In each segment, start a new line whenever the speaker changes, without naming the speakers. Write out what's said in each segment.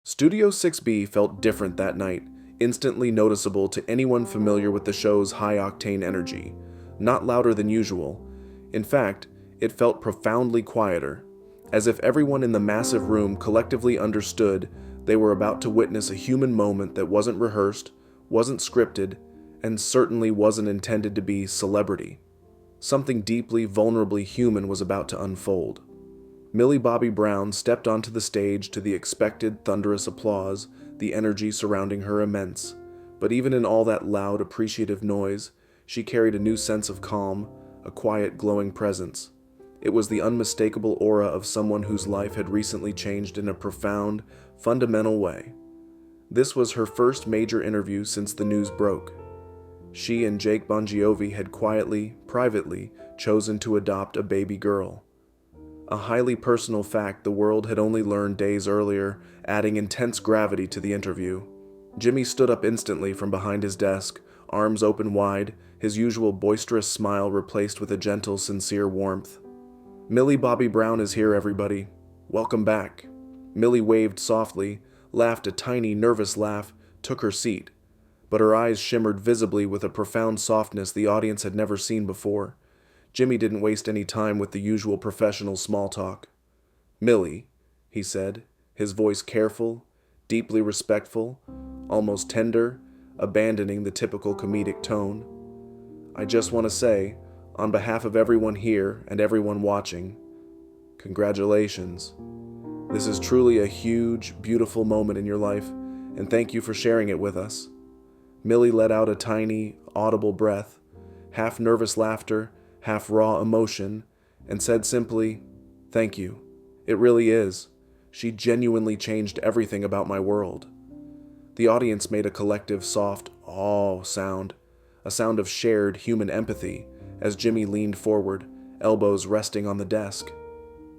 Studio 6B felt different that night, instantly noticeable to anyone familiar with the show's high-octane energy. Not louder than usual. In fact, it felt profoundly quieter, as if everyone in the massive room collectively understood they were about to witness a human moment that wasn't rehearsed, wasn't scripted, and certainly wasn't intended to be celebrity. Something deeply, vulnerably human was about to unfold. Millie Bobby Brown stepped onto the stage to the expected thunderous applause, the energy surrounding her immense. But even in all that loud, appreciative noise, she carried a new sense of calm, a quiet, glowing presence. It was the unmistakable aura of someone whose life had recently changed in a profound, fundamental way. This was her first major interview since the news broke. She and Jake Bongiovi had quietly, privately, chosen to adopt a baby girl. A highly personal fact the world had only learned days earlier, adding intense gravity to the interview. Jimmy stood up instantly from behind his desk, arms open wide, his usual boisterous smile replaced with a gentle, sincere warmth. "Millie Bobby Brown is here, everybody. Welcome back." Millie waved softly, laughed a tiny, nervous laugh, took her seat. But her eyes shimmered visibly with a profound softness the audience had never seen before. Jimmy didn't waste any time with the usual professional small talk. "Millie," he said, his voice careful, deeply respectful, almost tender, abandoning the typical comedic tone. "I just want to say, on behalf of everyone here and everyone watching, congratulations. This is truly a huge, beautiful moment in your life, and thank you for sharing it with us." Millie let out a tiny, audible breath, half nervous laughter, half raw emotion, and said simply, "Thank you. It really is. She genuinely changed everything about my world." The audience made a collective soft "aw" sound, a sound of shared human empathy, as Jimmy leaned forward, elbows resting on the desk.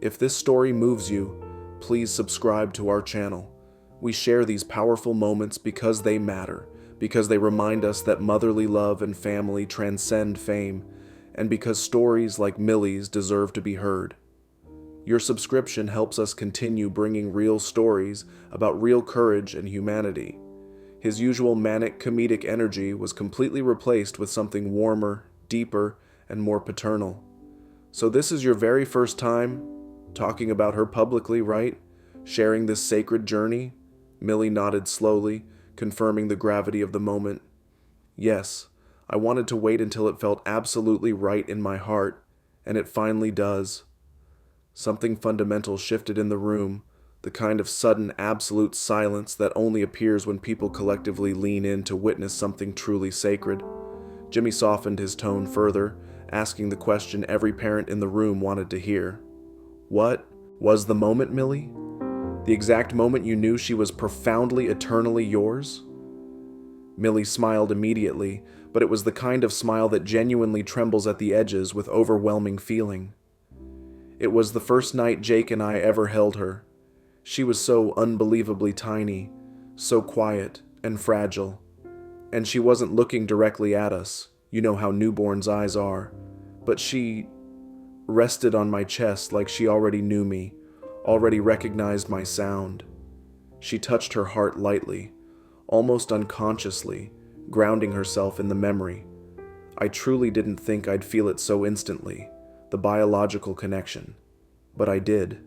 "If this story moves you, please subscribe to our channel. We share these powerful moments because they matter, because they remind us that motherly love and family transcend fame, and because stories like Millie's deserve to be heard. Your subscription helps us continue bringing real stories about real courage and humanity." His usual manic comedic energy was completely replaced with something warmer, deeper, and more paternal. "So this is your very first time talking about her publicly, right? Sharing this sacred journey?" Millie nodded slowly, confirming the gravity of the moment. "Yes. I wanted to wait until it felt absolutely right in my heart, and it finally does." Something fundamental shifted in the room, the kind of sudden, absolute silence that only appears when people collectively lean in to witness something truly sacred. Jimmy softened his tone further, asking the question every parent in the room wanted to hear. "What was the moment, Millie? The exact moment you knew she was profoundly, eternally yours?" Millie smiled immediately, but it was the kind of smile that genuinely trembles at the edges with overwhelming feeling. "It was the first night Jake and I ever held her. She was so unbelievably tiny, so quiet and fragile. And she wasn't looking directly at us, you know how newborns' eyes are, but she rested on my chest like she already knew me, already recognized my sound. She touched her heart lightly, almost unconsciously, grounding herself in the memory. I truly didn't think I'd feel it so instantly, the biological connection. But I did.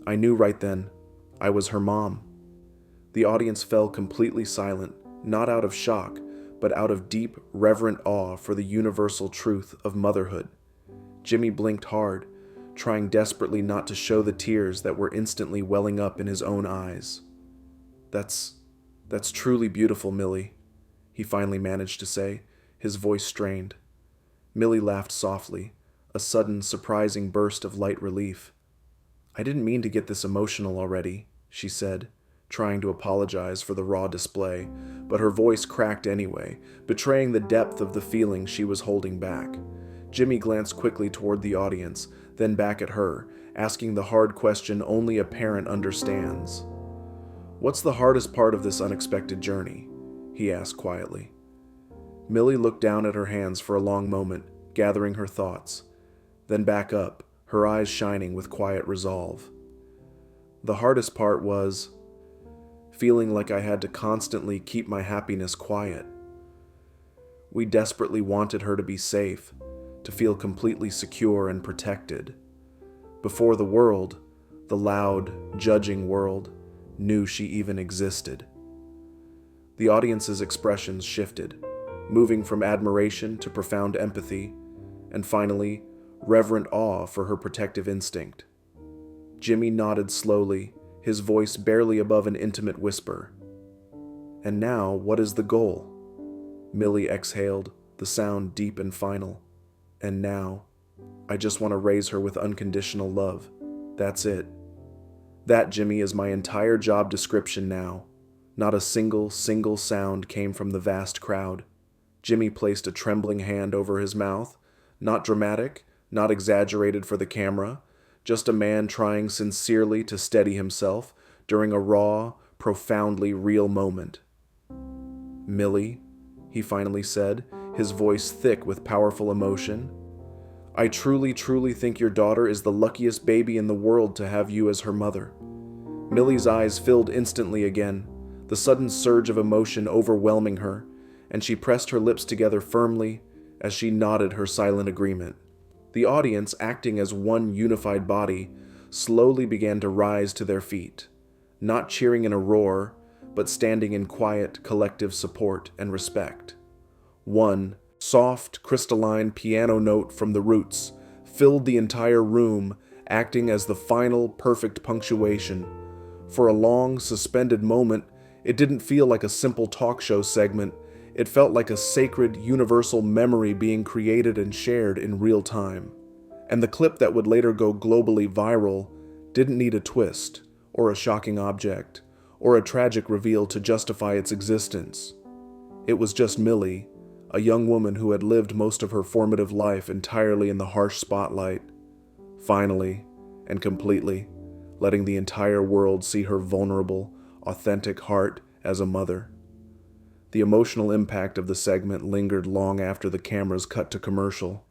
I knew right then. I was her mom." The audience fell completely silent, not out of shock, but out of deep, reverent awe for the universal truth of motherhood. Jimmy blinked hard, trying desperately not to show the tears that were instantly welling up in his own eyes. That's truly beautiful, Millie," he finally managed to say, his voice strained. Millie laughed softly, a sudden, surprising burst of light relief. "I didn't mean to get this emotional already," she said, trying to apologize for the raw display, but her voice cracked anyway, betraying the depth of the feeling she was holding back. Jimmy glanced quickly toward the audience, then back at her, asking the hard question only a parent understands. "What's the hardest part of this unexpected journey?" he asked quietly. Millie looked down at her hands for a long moment, gathering her thoughts, then back up, her eyes shining with quiet resolve. "The hardest part was feeling like I had to constantly keep my happiness quiet. We desperately wanted her to be safe, to feel completely secure and protected. Before the world, the loud, judging world, knew she even existed. The audience's expressions shifted, moving from admiration to profound empathy, and finally, reverent awe for her protective instinct. Jimmy nodded slowly, his voice barely above an intimate whisper. "And now, what is the goal?" Millie exhaled, the sound deep and final. "And now, I just want to raise her with unconditional love. That's it. That, Jimmy, is my entire job description now." Not a single sound came from the vast crowd. Jimmy placed a trembling hand over his mouth. Not dramatic, not exaggerated for the camera, just a man trying sincerely to steady himself during a raw, profoundly real moment. "Millie," he finally said, his voice thick with powerful emotion, "I truly think your daughter is the luckiest baby in the world to have you as her mother." Millie's eyes filled instantly again, the sudden surge of emotion overwhelming her, and she pressed her lips together firmly as she nodded her silent agreement. The audience, acting as one unified body, slowly began to rise to their feet, not cheering in a roar, but standing in quiet, collective support and respect. One soft, crystalline piano note from the Roots filled the entire room, acting as the final, perfect punctuation. For a long, suspended moment, it didn't feel like a simple talk show segment. It felt like a sacred, universal memory being created and shared in real time. And the clip that would later go globally viral didn't need a twist, or a shocking object, or a tragic reveal to justify its existence. It was just Millie, a young woman who had lived most of her formative life entirely in the harsh spotlight, finally and completely letting the entire world see her vulnerable, authentic heart as a mother. The emotional impact of the segment lingered long after the cameras cut to commercial.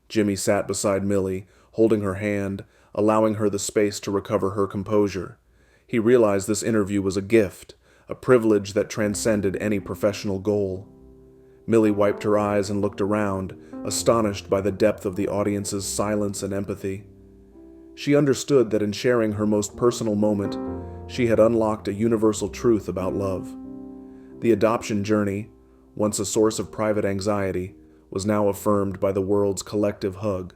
Jimmy sat beside Millie, holding her hand, allowing her the space to recover her composure. He realized this interview was a gift, a privilege that transcended any professional goal. Millie wiped her eyes and looked around, astonished by the depth of the audience's silence and empathy. She understood that in sharing her most personal moment, she had unlocked a universal truth about love. The adoption journey, once a source of private anxiety, was now affirmed by the world's collective hug.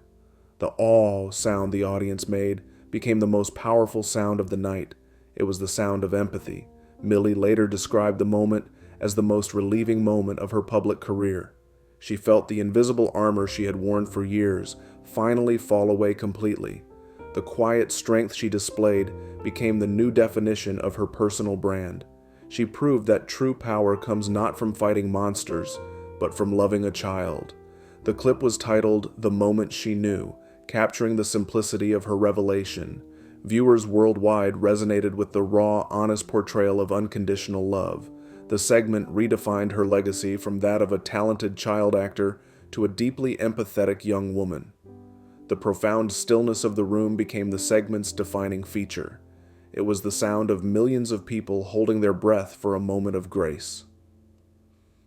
The awe sound the audience made became the most powerful sound of the night. It was the sound of empathy. Millie later described the moment as the most relieving moment of her public career. She felt the invisible armor she had worn for years finally fall away completely. The quiet strength she displayed became the new definition of her personal brand. She proved that true power comes not from fighting monsters, but from loving a child. The clip was titled "The Moment She Knew," capturing the simplicity of her revelation. Viewers worldwide resonated with the raw, honest portrayal of unconditional love. The segment redefined her legacy from that of a talented child actor to a deeply empathetic young woman. The profound stillness of the room became the segment's defining feature. It was the sound of millions of people holding their breath for a moment of grace.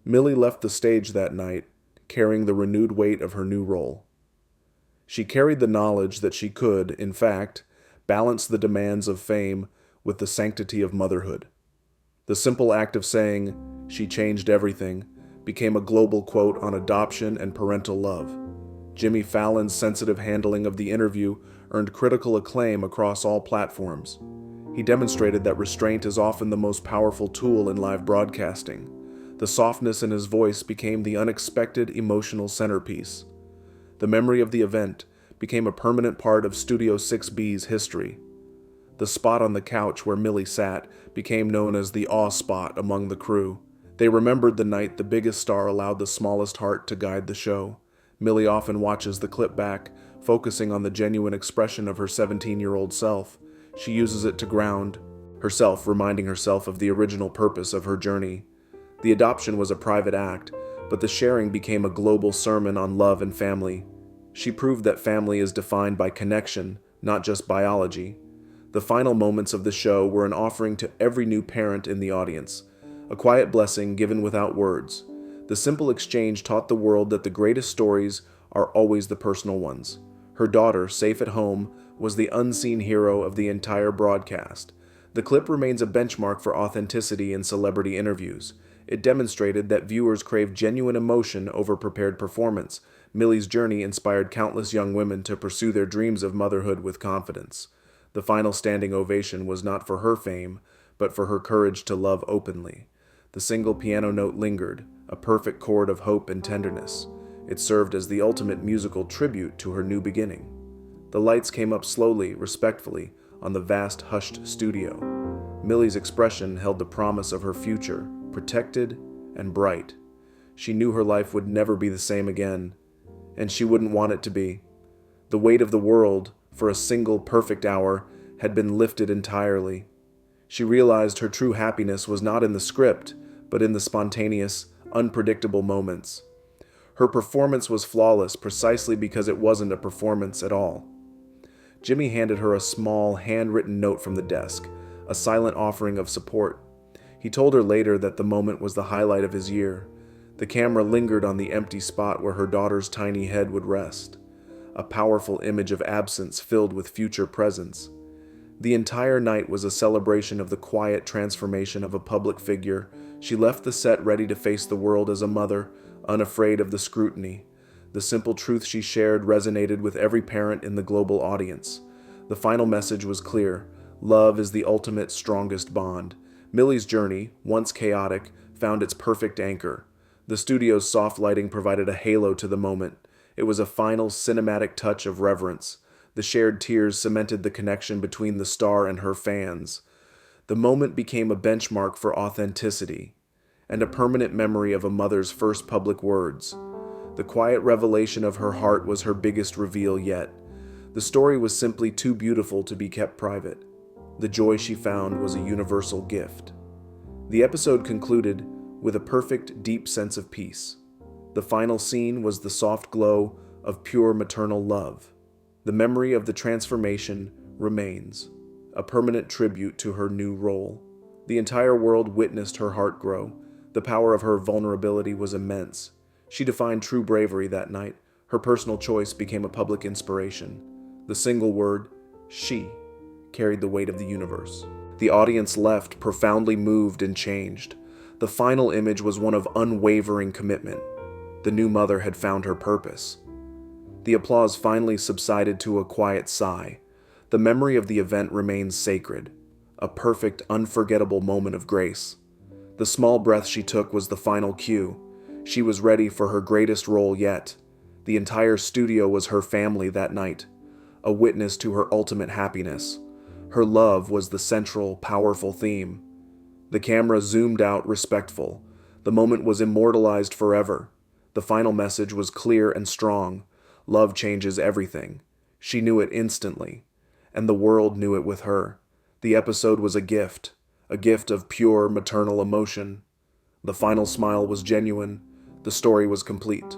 Millie left the stage that night, carrying the renewed weight of her new role. She carried the knowledge that she could, in fact, balance the demands of fame with the sanctity of motherhood. The simple act of saying, "She changed everything," became a global quote on adoption and parental love. Jimmy Fallon's sensitive handling of the interview earned critical acclaim across all platforms. He demonstrated that restraint is often the most powerful tool in live broadcasting. The softness in his voice became the unexpected emotional centerpiece. The memory of the event became a permanent part of Studio 6B's history. The spot on the couch where Millie sat became known as the awe spot among the crew. They remembered the night the biggest star allowed the smallest heart to guide the show. Millie often watches the clip back, focusing on the genuine expression of her 17-year-old self. She uses it to ground herself, reminding herself of the original purpose of her journey. The adoption was a private act, but the sharing became a global sermon on love and family. She proved that family is defined by connection, not just biology. The final moments of the show were an offering to every new parent in the audience, a quiet blessing given without words. The simple exchange taught the world that the greatest stories are always the personal ones. Her daughter, safe at home, was the unseen hero of the entire broadcast. The clip remains a benchmark for authenticity in celebrity interviews. It demonstrated that viewers crave genuine emotion over prepared performance. Millie's journey inspired countless young women to pursue their dreams of motherhood with confidence. The final standing ovation was not for her fame, but for her courage to love openly. The single piano note lingered, a perfect chord of hope and tenderness. It served as the ultimate musical tribute to her new beginning. The lights came up slowly, respectfully, on the vast, hushed studio. Millie's expression held the promise of her future, protected and bright. She knew her life would never be the same again, and she wouldn't want it to be. The weight of the world, for a single perfect hour, had been lifted entirely. She realized her true happiness was not in the script, but in the spontaneous, unpredictable moments. Her performance was flawless precisely because it wasn't a performance at all. Jimmy handed her a small, handwritten note from the desk, a silent offering of support. He told her later that the moment was the highlight of his year. The camera lingered on the empty spot where her daughter's tiny head would rest, a powerful image of absence filled with future presence. The entire night was a celebration of the quiet transformation of a public figure. She left the set ready to face the world as a mother, unafraid of the scrutiny. The simple truth she shared resonated with every parent in the global audience. The final message was clear: love is the ultimate, strongest bond. Millie's journey, once chaotic, found its perfect anchor. The studio's soft lighting provided a halo to the moment. It was a final cinematic touch of reverence. The shared tears cemented the connection between the star and her fans. The moment became a benchmark for authenticity, and a permanent memory of a mother's first public words. The quiet revelation of her heart was her biggest reveal yet. The story was simply too beautiful to be kept private. The joy she found was a universal gift. The episode concluded with a perfect, deep sense of peace. The final scene was the soft glow of pure maternal love. The memory of the transformation remains, a permanent tribute to her new role. The entire world witnessed her heart grow. The power of her vulnerability was immense. She defined true bravery that night. Her personal choice became a public inspiration. The single word, she, carried the weight of the universe. The audience left profoundly moved and changed. The final image was one of unwavering commitment. The new mother had found her purpose. The applause finally subsided to a quiet sigh. The memory of the event remains sacred, a perfect, unforgettable moment of grace. The small breath she took was the final cue. She was ready for her greatest role yet. The entire studio was her family that night, a witness to her ultimate happiness. Her love was the central, powerful theme. The camera zoomed out, respectful. The moment was immortalized forever. The final message was clear and strong. Love changes everything. She knew it instantly, and the world knew it with her. The episode was a gift of pure maternal emotion. The final smile was genuine. The story was complete.